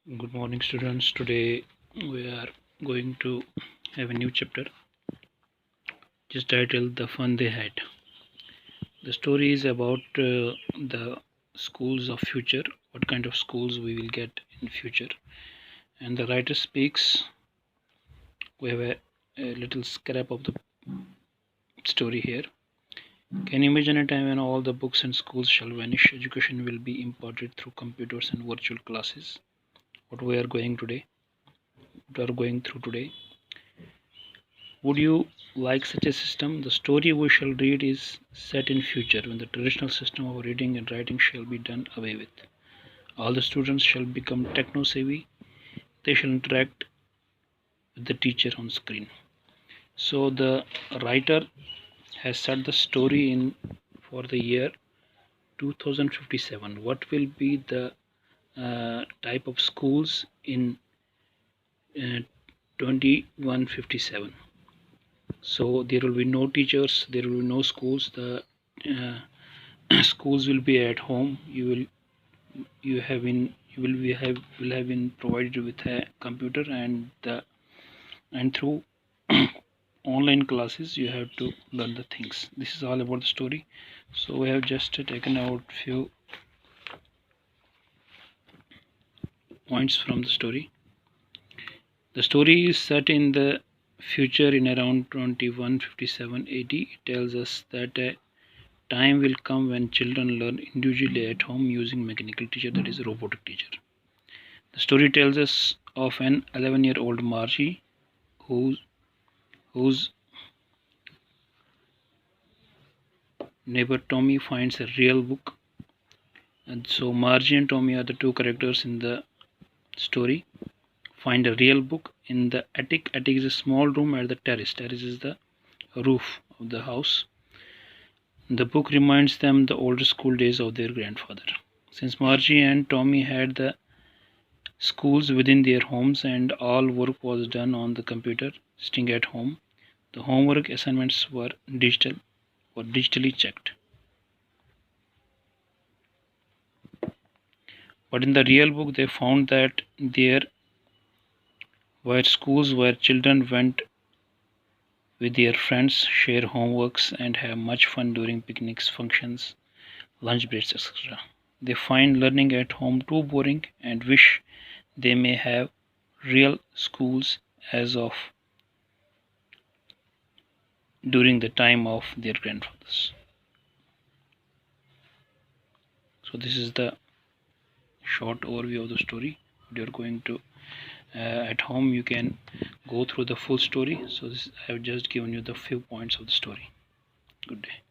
Good morning, students. Today we are going to have a new chapter, just titled The Fun They Had. The story is about the schools of future, what kind of schools we will get in future. And the writer speaks, we have a little scrap of the story here. Can you imagine a time when all the books and schools shall vanish? Education will be imparted through computers and virtual classes. What we are going today, what we are going through today. Would you like such a system? The story we shall read is set in future when the traditional system of reading and writing shall be done away with. All the students shall become techno savvy. They shall interact with the teacher on screen. So the writer has set the story in for the year 2057. What will be the type of schools in uh, 2157? So there will be no teachers, there will be no schools. The schools will be at home. You will have been provided with a computer, and through online classes you have to learn the things. This is all about the story. So we have just taken out few points from the story. The story is set in the future in around 2157 AD. It tells us that a time will come when children learn individually at home using mechanical teacher, that is robotic teacher. The story tells us of an 11-year-old Margie whose neighbor Tommy finds a real book. And so Margie and Tommy are the two characters in the story. Find a real book in the attic. Attic is a small room at the terrace. Terrace is the roof of the house. The book reminds them the older school days of their grandfather. Since Margie and Tommy had the schools within their homes and all work was done on the computer sitting at home, the homework assignments were digitally checked. But in the real book they found that there were schools where children went with their friends, share homeworks, and have much fun during picnics, functions, lunch breaks, etc. They find learning at home too boring and wish they may have real schools as of during the time of their grandfathers. So this is the short overview of the story. You're going to at home you can go through the full story. So I have just given you the few points of the story. Good day.